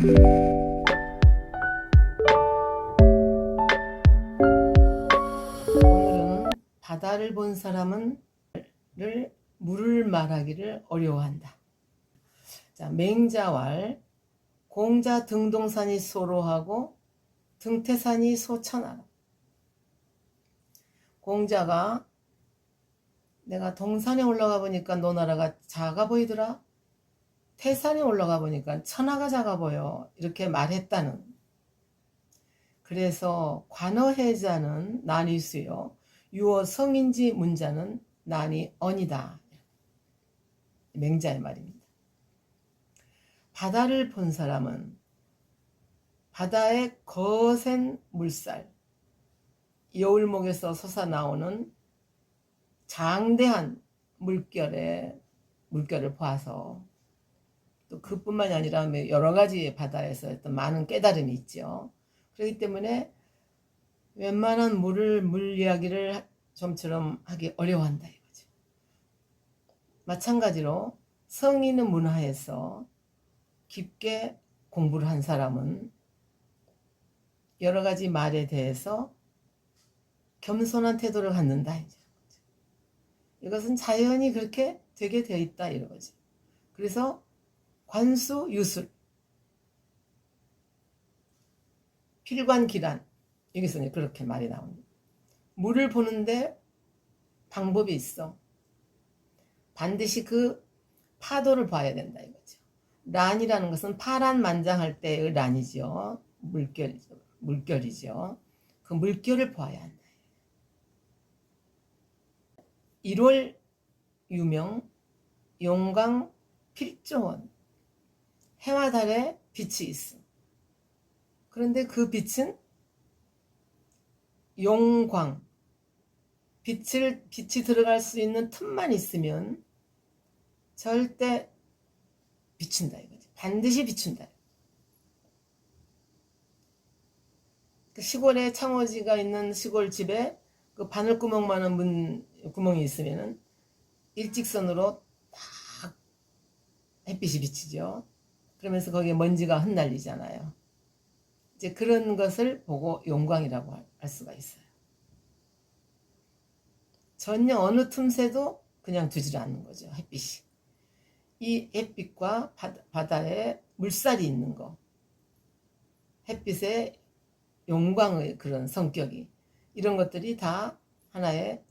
오늘은 바다를 본 사람은 물을 말하기를 어려워한다. 자, 맹자왈 공자 등동산이 소로하고 등태산이 소천하라. 공자가 내가 동산에 올라가 보니까 노나라가 작아 보이더라. 태산에 올라가 보니까 천하가 작아 보여. 이렇게 말했다는. 그래서 관어해자는 난이수요. 유어 성인지 문자는 난이 언이다. 맹자의 말입니다. 바다를 본 사람은 바다의 거센 물살, 여울목에서 솟아나오는 장대한 물결을 봐서 또 그뿐만이 아니라 여러 가지 바다에서 어떤 많은 깨달음이 있죠. 그렇기 때문에 웬만한 물 이야기를 좀처럼 하기 어려워한다 이거죠. 마찬가지로 성인의 문화에서 깊게 공부를 한 사람은 여러 가지 말에 대해서 겸손한 태도를 갖는다. 이것은 자연히 그렇게 되게 되어 있다 이거지. 그래서 관수 유술, 필관기란 여기서는 그렇게 말이 나옵니다. 물을 보는데 방법이 있어. 반드시 그 파도를 봐야 된다 이거죠. 란이라는 것은 파란만장할 때의 란이죠. 물결이죠. 그 물결을 봐야 한다. 1월 유명 용광 필조원, 해와 달에 빛이 있어. 그런데 그 빛은 용광, 빛이 들어갈 수 있는 틈만 있으면 절대 비춘다 이거지. 반드시 비춘다. 시골에 창호지가 있는 시골집에 그 바늘구멍 많은 구멍이 있으면은 일직선으로 딱 햇빛이 비치죠. 그러면서 거기에 먼지가 흩날리잖아요. 이제 그런 것을 보고 용광이라고 할 수가 있어요. 전혀 어느 틈새도 그냥 두질 않는 거죠. 햇빛이. 이 햇빛과 바다에 물살이 있는 거, 햇빛의 용광의 그런 성격이, 이런 것들이 다 하나의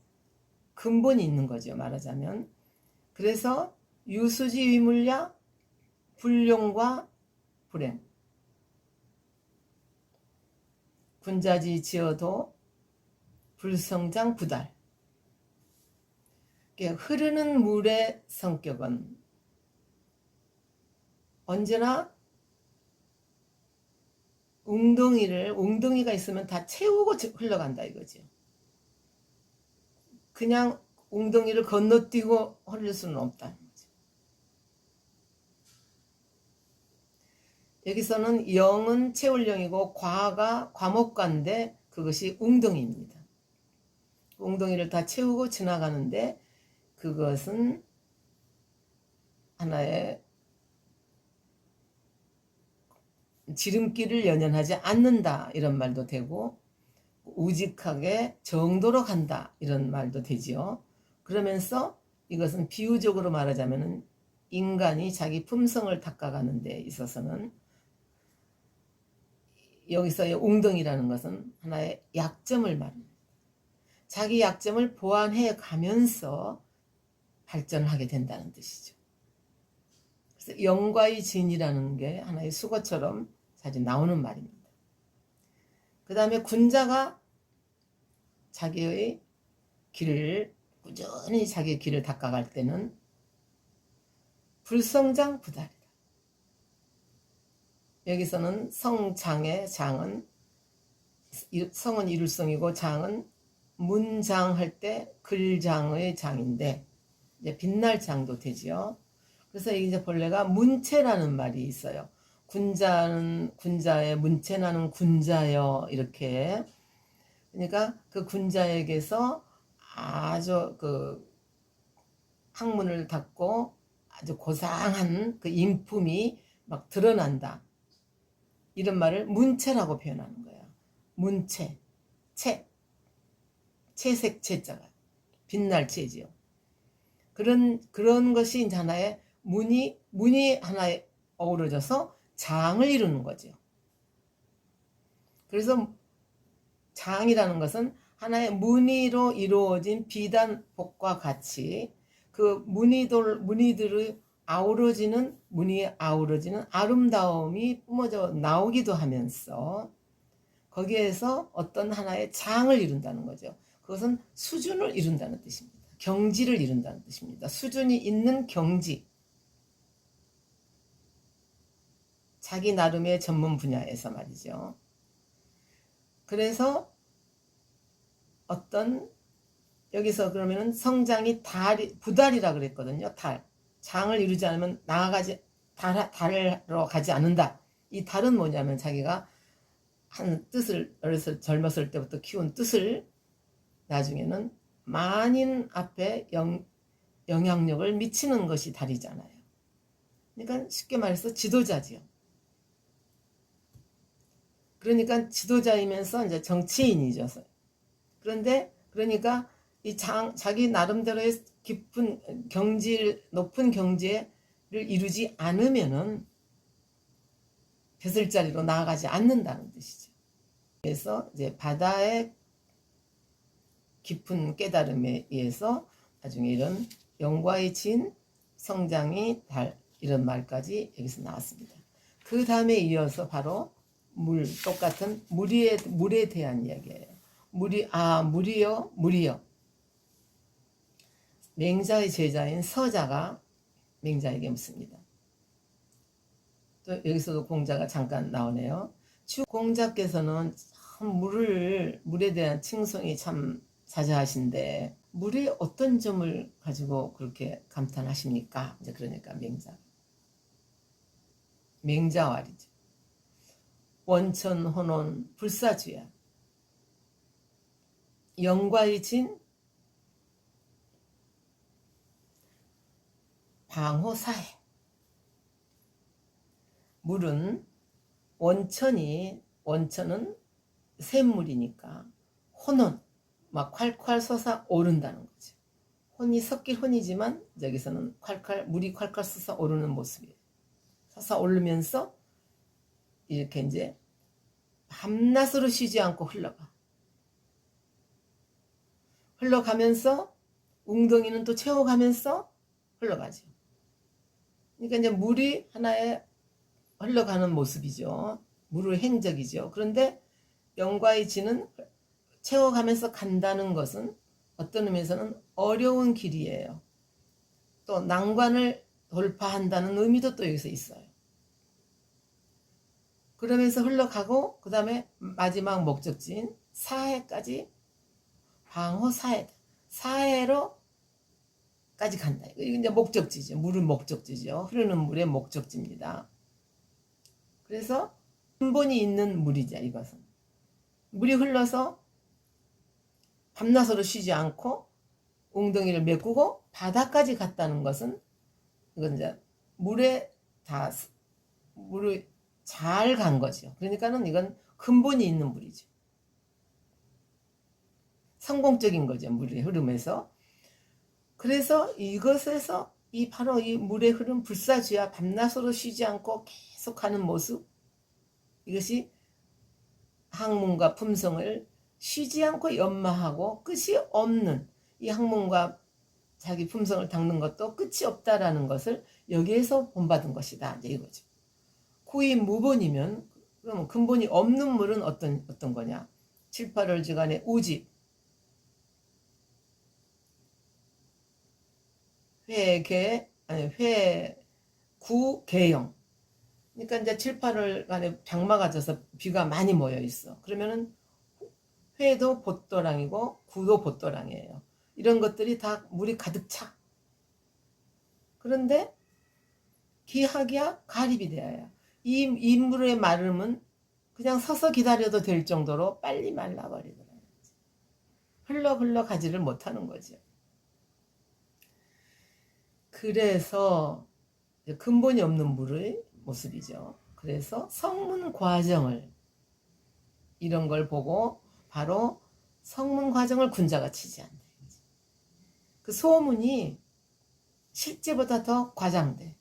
근본이 있는 거죠. 말하자면. 그래서 유수지 위물야 불용과 불행, 군자지 지어도 불성장 부달. 흐르는 물의 성격은 언제나 웅덩이가 있으면 다 채우고 흘러간다 이거죠. 그냥 웅덩이를 건너뛰고 흐를 수는 없다는 거죠. 여기서는 영은 채울영이고 과가 과목과인데 그것이 웅덩이입니다. 웅덩이를 다 채우고 지나가는데 그것은 하나의 지름길을 연연하지 않는다 이런 말도 되고, 우직하게 정도로 간다 이런 말도 되지요. 그러면서 이것은 비유적으로 말하자면 인간이 자기 품성을 닦아가는 데 있어서는 여기서의 웅덩이라는 것은 하나의 약점을 말합니다. 자기 약점을 보완해 가면서 발전을 하게 된다는 뜻이죠. 그래서 영과의 진이라는 게 하나의 수거처럼 자주 나오는 말입니다. 그 다음에 군자가 자기의 길을 꾸준히 자기의 길을 닦아갈 때는 불성장 부달이다. 여기서는 성장의 장은, 성은 이룰성이고 장은 문장할 때 글장의 장인데 이제 빛날 장도 되지요. 그래서 이제 본래가 문체라는 말이 있어요. 군자의 문체나는 군자여, 이렇게. 그러니까 그 군자에게서 아주 그 학문을 닦고 아주 고상한 그 인품이 막 드러난다. 이런 말을 문체라고 표현하는 거야. 문체, 채색 채자가 빛날 채지요. 그런 것이 이제 하나의 문이 하나에 어우러져서 장을 이루는 거죠. 그래서 장이라는 것은 하나의 무늬로 이루어진 비단복과 같이 그 무늬들의 무늬에 아우러지는 아름다움이 뿜어져 나오기도 하면서 거기에서 어떤 하나의 장을 이룬다는 거죠. 그것은 수준을 이룬다는 뜻입니다. 경지를 이룬다는 뜻입니다. 수준이 있는 경지. 자기 나름의 전문 분야에서 말이죠. 그래서 여기서 그러면은 성장이 부달이라 그랬거든요. 장을 이루지 않으면 달로 가지 않는다. 이 달은 뭐냐면 자기가 한 뜻을 젊었을 때부터 키운 뜻을 나중에는 만인 앞에 영향력을 미치는 것이 달이잖아요. 그러니까 쉽게 말해서 지도자지요. 그러니까 지도자이면서 이제 정치인이죠. 그러니까 자기 나름대로의 깊은 높은 경지를 이루지 않으면은 벼슬자리로 나아가지 않는다는 뜻이죠. 그래서 이제 바다의 깊은 깨달음에 의해서 나중에 이런 영과의 진, 성장이 달 이런 말까지 여기서 나왔습니다. 그 다음에 이어서 바로 똑같은 물에 대한 이야기예요. 물이요. 맹자의 제자인 서자가 맹자에게 묻습니다. 또 여기서도 공자가 잠깐 나오네요. 공자께서는 물에 대한 칭송이 참 자자하신데 물의 어떤 점을 가지고 그렇게 감탄하십니까? 이제 그러니까 맹자왈이죠. 원천 혼온 불사주야. 영과의 진 방호사해. 물은 원천은 샘물이니까 혼온 막 콸콸 솟아 오른다는 거죠. 혼이 섞일 혼이지만 여기서는 물이 콸콸 솟아 오르는 모습이에요. 솟아 오르면서 이렇게 이제 밤낮으로 쉬지 않고 흘러가면서 웅덩이는 또 채워가면서 흘러가죠. 그러니까 이제 물이 하나의 흘러가는 모습이죠. 물의 행적이죠. 그런데 영과의 진은 채워가면서 간다는 것은 어떤 의미에서는 어려운 길이에요. 또 난관을 돌파한다는 의미도 또 여기서 있어요. 그러면서 흘러가고 그 다음에 마지막 목적지인 사해까지 방호사해다. 사해로까지 간다. 이게 이제 목적지죠. 물은 목적지죠. 흐르는 물의 목적지입니다. 그래서 근본이 있는 물이죠. 이것은 물이 흘러서 밤낮으로 쉬지 않고 웅덩이를 메꾸고 바다까지 갔다는 것은 이건 이제 물에 잘 간 거죠. 그러니까는 이건 근본이 있는 물이죠. 성공적인 거죠. 물의 흐름에서. 그래서 이것에서 바로 이 물의 흐름 불사주야 밤낮으로 쉬지 않고 계속하는 모습, 이것이 학문과 품성을 쉬지 않고 연마하고 끝이 없는 이 학문과 자기 품성을 닦는 것도 끝이 없다라는 것을 여기에서 본받은 것이다. 이제 이거죠. 구이 무본이면 그러면 근본이 없는 물은 어떤 거냐? 7, 8월지간의 우집, 구개영. 그러니까 이제 7, 8월간에 장마가 져서 비가 많이 모여 있어. 그러면은 회도 봇도랑이고 구도 봇도랑이에요. 이런 것들이 다 물이 가득 차. 그런데 기하기야 가립이 되어야 이 물의 마름은 그냥 서서 기다려도 될 정도로 빨리 말라버리더라고요. 흘러 가지를 못하는 거죠. 그래서 근본이 없는 물의 모습이죠. 그래서 성문 과정을 이런 걸 보고 바로 성문 과정을 군자가 치지 않는다. 그 소문이 실제보다 더 과장돼.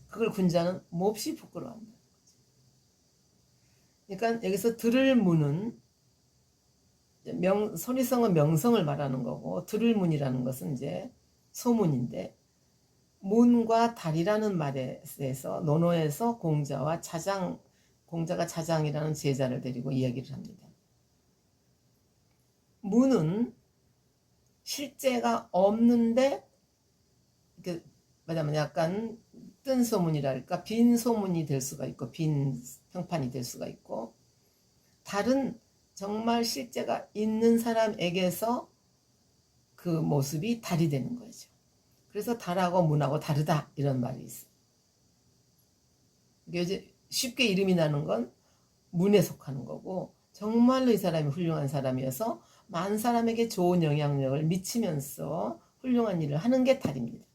그걸 군자는 몹시 부끄러워한다. 그러니까 여기서 들을 문은 소리성은 명성을 말하는 거고 들을 문이라는 것은 이제 소문인데 문과 달이라는 말에서 논어에서 공자와 공자가 자장이라는 제자를 데리고 이야기를 합니다. 문은 실제가 없는데 말하면 약간 뜬 소문이랄까 빈 소문이 될 수가 있고 빈 평판이 될 수가 있고 달은 정말 실제가 있는 사람에게서 그 모습이 달이 되는 거죠. 그래서 달하고 문하고 다르다 이런 말이 있어요. 이제 쉽게 이름이 나는 건 문에 속하는 거고 정말로 이 사람이 훌륭한 사람이어서 많은 사람에게 좋은 영향력을 미치면서 훌륭한 일을 하는 게 달입니다.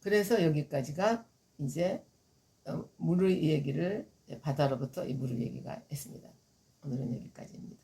그래서 여기까지가 이제 물의 얘기를 바다로부터 이 물의 얘기가 했습니다. 오늘은 여기까지입니다.